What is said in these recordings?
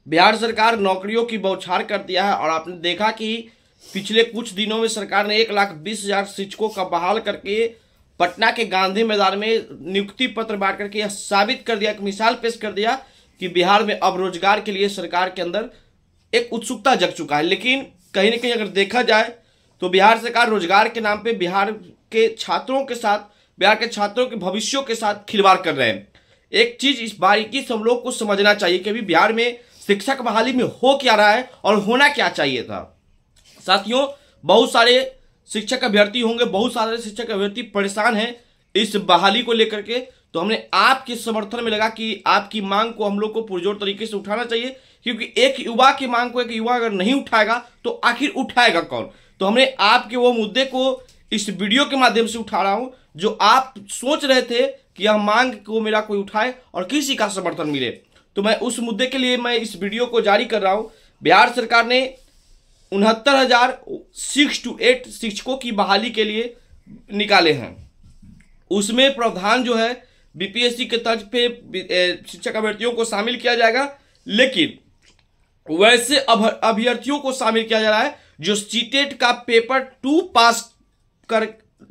बिहार सरकार नौकरियों की बौछार कर दिया है और आपने देखा कि पिछले कुछ दिनों में सरकार ने 1,20,000 शिक्षकों का बहाल करके पटना के गांधी मैदान में नियुक्ति पत्र बांट करके यह साबित कर दिया, एक मिसाल पेश कर दिया कि बिहार में अब रोजगार के लिए सरकार के अंदर एक उत्सुकता जग चुका है। लेकिन कहीं ना कहीं अगर देखा जाए तो बिहार सरकार रोजगार के नाम पे बिहार के छात्रों के साथ, बिहार के छात्रों के भविष्यों के साथ खिलवाड़ कर रहे हैं। एक चीज इस बारीकी से हम लोग को समझना चाहिए कि अभी बिहार में शिक्षक बहाली में हो क्या रहा है और होना क्या चाहिए था। साथियों, बहुत सारे शिक्षक अभ्यर्थी होंगे, बहुत सारे शिक्षक अभ्यर्थी परेशान हैं इस बहाली को लेकर के। तो हमने आपके समर्थन में लगा कि आपकी मांग को हम लोग को पुरजोर तरीके से उठाना चाहिए, क्योंकि एक युवा की मांग को एक युवा अगर नहीं उठाएगा तो आखिर उठाएगा कौन। तो हमने आपके वो मुद्दे को इस वीडियो के माध्यम से उठा रहा हूं जो आप सोच रहे थे कि यह मांग को मेरा कोई उठाए और किसी का समर्थन मिले। तो मैं उस मुद्दे के लिए मैं इस वीडियो को जारी कर रहा हूं। बिहार सरकार ने 69,000 6 to 8 शिक्षकों की बहाली के लिए निकाले हैं। उसमें प्रावधान जो है बीपीएससी के तर्ज पे शिक्षक अभ्यर्थियों को शामिल किया जाएगा, लेकिन वैसे अभ्यर्थियों को शामिल किया जा रहा है जो सीटेट का पेपर 2 पास कर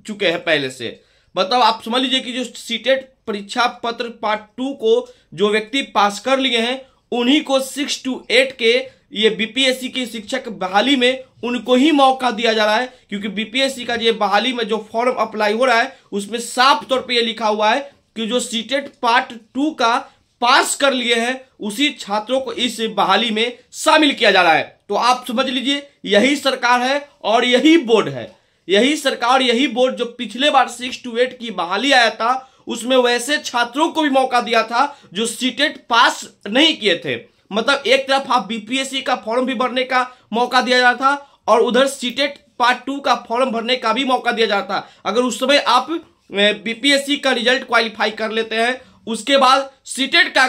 चुके हैं पहले से। मतलब आप समझ लीजिए कि जो सीटेट परीक्षा पत्र पार्ट 2 को जो व्यक्ति पास कर लिए हैं उन्हीं को 6 to 8 के ये बीपीएससी की शिक्षक बहाली में उनको ही मौका दिया जा रहा है, क्योंकि बीपीएससी का ये बहाली में जो फॉर्म अप्लाई हो रहा है उसमें साफ तौर पे ये लिखा हुआ है कि जो सीटेट पार्ट 2 का पास कर लिए हैं उसी छात्रों को इस बहाली में शामिल किया जा रहा है। तो आप समझ लीजिए यही सरकार है और यही बोर्ड है, यही सरकार यही बोर्ड जो पिछले बार 6 to 8 की बहाली आया था उसमें वैसे छात्रों को भी मौका दिया था जो सीटेट पास नहीं किए थे। मतलब एक तरफ आप बीपीएससी का फॉर्म भी भरने का मौका दिया जा रहा था और उधर सीटेट पार्ट 2 का फॉर्म भरने का भी मौका दिया जा रहा था। अगर उस समय आप बीपीएससी का रिजल्ट क्वालिफाई कर लेते हैं, उसके बाद सीटेट का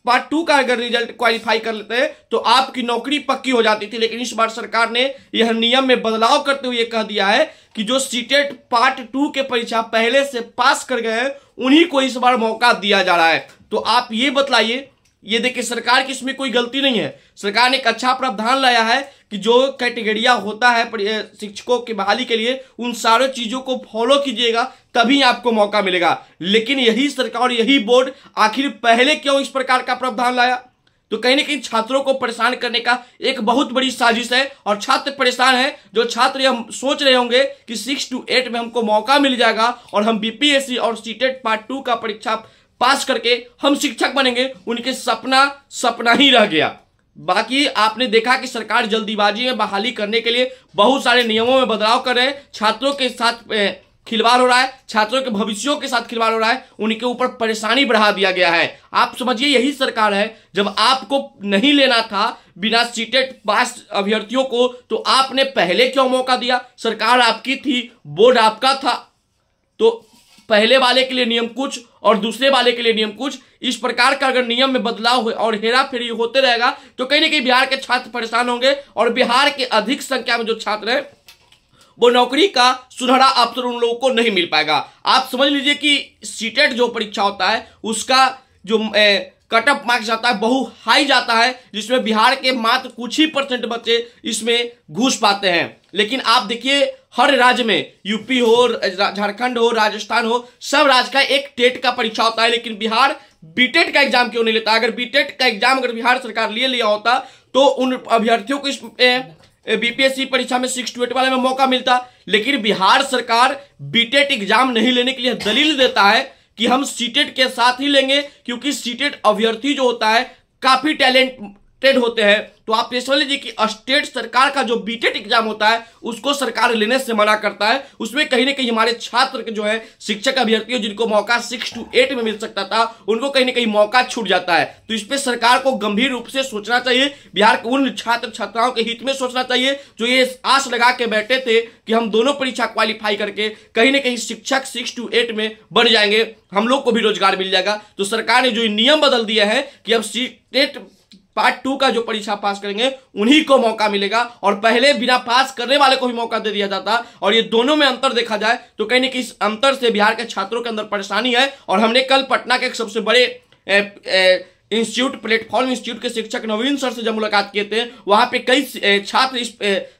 पार्ट 2 का अगर रिजल्ट क्वालिफाई कर लेते हैं तो आपकी नौकरी पक्की हो जाती थी। लेकिन इस बार सरकार ने यह नियम में बदलाव करते हुए कह दिया है कि जो सीटेट पार्ट 2 के परीक्षा पहले से पास कर गए हैं उन्हीं को इस बार मौका दिया जा रहा है। तो आप ये बतलाइए, ये देखिए सरकार की इसमें कोई गलती नहीं है। सरकार ने एक अच्छा प्रावधान लाया है कि जो कैटेगरिया होता है शिक्षकों की बहाली के लिए उन सारे चीजों को फॉलो कीजिएगा तभी आपको मौका मिलेगा। लेकिन यही सरकार यही बोर्ड आखिर पहले क्यों इस प्रकार का प्रावधान लाया? तो कहीं ना कहीं छात्रों को परेशान करने का एक बहुत बड़ी साजिश है और छात्र परेशान है। जो छात्र यह सोच रहे होंगे कि 6 to 8 में हमको मौका मिल जाएगा और हम बीपीएससी और सीटेट पार्ट 2 का परीक्षा पास करके हम शिक्षक बनेंगे, उनके सपना ही रह गया। बाकी आपने देखा कि सरकार जल्दीबाजी में बहाली करने के लिए बहुत सारे नियमों में बदलाव कर रहे हैं। छात्रों के साथ खिलवाड़ हो रहा है, छात्रों के भविष्यों के साथ खिलवाड़ हो रहा है, उनके ऊपर परेशानी बढ़ा दिया गया है। आप समझिए यही सरकार है, जब आपको नहीं लेना था बिना सीटेट पास अभ्यर्थियों को तो आपने पहले क्यों मौका दिया? सरकार आपकी थी, बोर्ड आपका था, तो पहले वाले के लिए नियम कुछ और दूसरे वाले के लिए नियम कुछ। इस प्रकार का अगर नियम में बदलाव हो और हेरा फेरी होते रहेगा तो कहीं ना कहीं बिहार के छात्र परेशान होंगे और बिहार के अधिक संख्या में जो छात्र हैं वो नौकरी का सुनहरा अवसर उन लोगों को नहीं मिल पाएगा। आप समझ लीजिए कि सीटेट जो परीक्षा होता है उसका जो कट ऑफ मार्क्स जाता है बहु हाई जाता है, जिसमें बिहार के मात्र कुछ ही % बच्चे इसमें घुस पाते हैं। लेकिन आप देखिए हर राज्य में, यूपी हो, झारखंड हो, राजस्थान हो, सब राज्य का एक टेट का परीक्षा होता है। लेकिन बिहार बीटेट का एग्जाम क्यों नहीं लेता? अगर बीटेट का एग्जाम अगर बिहार सरकार लिया होता तो उन अभ्यर्थियों को इस बीपीएससी परीक्षा में 6 to 8 वाले में मौका मिलता। लेकिन बिहार सरकार बीटेट एग्जाम नहीं लेने के लिए दलील देता है कि हम सीटेट के साथ ही लेंगे, क्योंकि सीटेट अभ्यर्थी जो होता है काफी टैलेंटेड होते हैं। तो आप ये समझ लीजिए कि स्टेट सरकार का जो बीटेट एग्जाम होता है उसको सरकार लेने से मना करता है। उसमें कहीं ना कहीं हमारे छात्र के जो है शिक्षक अभ्यर्थियों जिनको मौका 6 to 8 में मिल सकता था उनको कहीं ना कहीं मौका छूट जाता है। तो इस पे सरकार को गंभीर रूप से सोचना चाहिए। बिहार के उन छात्र छात्राओं के हित में सोचना चाहिए जो ये आस लगा के बैठे थे कि हम दोनों परीक्षा क्वालिफाई करके कहीं ना कहीं शिक्षक 6 to 8 में बढ़ जाएंगे, हम लोग को भी रोजगार मिल जाएगा। तो सरकार ने जो नियम बदल दिया है कि अब सीटेट पार्ट 2 का जो परीक्षा पास करेंगे उन्हीं को मौका मिलेगा और पहले बिना पास करने वाले को भी मौका दे दिया जाता। और ये दोनों में अंतर देखा जाए तो कहीं ना कहीं इस अंतर से बिहार के छात्रों के अंदर परेशानी है। और हमने कल पटना के एक सबसे बड़े इंस्टीट्यूट प्लेटफॉर्म इंस्टीट्यूट के शिक्षक नवीन सर से जब मुलाकात किए थे, वहां पे कई छात्र इस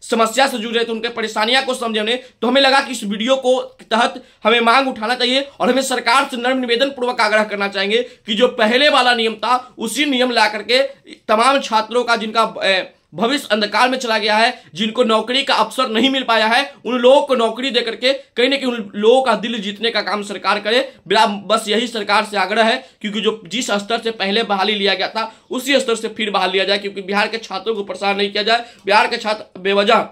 समस्या से जूझ रहे थे, उनके परेशानियां को समझे हमने, तो हमें लगा कि इस वीडियो को तहत हमें मांग उठाना चाहिए और हमें सरकार से नर्म निवेदन पूर्वक आग्रह करना चाहिए कि जो पहले वाला नियम था उसी नियम ला करके तमाम छात्रों का जिनका भविष्य अंधकार में चला गया है, जिनको नौकरी का अवसर नहीं मिल पाया है, उन लोगों को नौकरी देकर के कहीं ना कहीं उन लोगों का दिल जीतने का काम सरकार करे। बस यही सरकार से आग्रह है, क्योंकि जो जिस स्तर से पहले बहाली लिया गया था उसी स्तर से फिर बहाल लिया जाए, क्योंकि बिहार के छात्रों को परेशान नहीं किया जाए। बिहार के छात्र बेवजह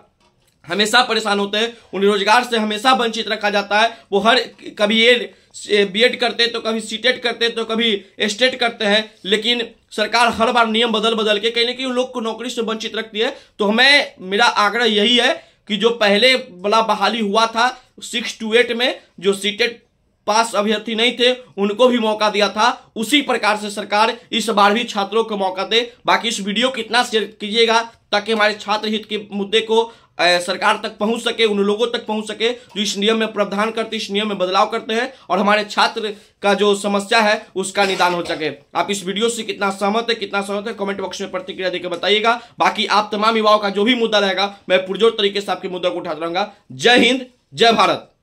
हमेशा परेशान होते हैं, उन्हें रोजगार से हमेशा वंचित रखा जाता है। वो हर कभी ये बीएड करते हैं तो कभी सीटेट करते हैं तो कभी स्टेट करते हैं, लेकिन सरकार हर बार नियम बदल के कहीं ना कहीं उन लोग को नौकरी से वंचित रखती है। तो हमें मेरा आग्रह यही है कि जो पहले वाला बहाली हुआ था 6 to 8 में, जो सीटेट पास अभ्यर्थी नहीं थे उनको भी मौका दिया था, उसी प्रकार से सरकार इस बार भी छात्रों को मौका दे। बाकी इस वीडियो को इतना शेयर कीजिएगा ताकि हमारे छात्र हित के मुद्दे को सरकार तक पहुंच सके, उन लोगों तक पहुंच सके जो इस नियम में प्रावधान करते, इस नियम में बदलाव करते हैं, और हमारे छात्र का जो समस्या है उसका निदान हो सके। आप इस वीडियो से कितना सहमत है कमेंट बॉक्स में प्रतिक्रिया देकर बताइएगा। बाकी आप तमाम युवाओं का जो भी मुद्दा रहेगा मैं पुरजोर तरीके से आपके मुद्दों को उठाता रहूंगा। जय हिंद, जय भारत।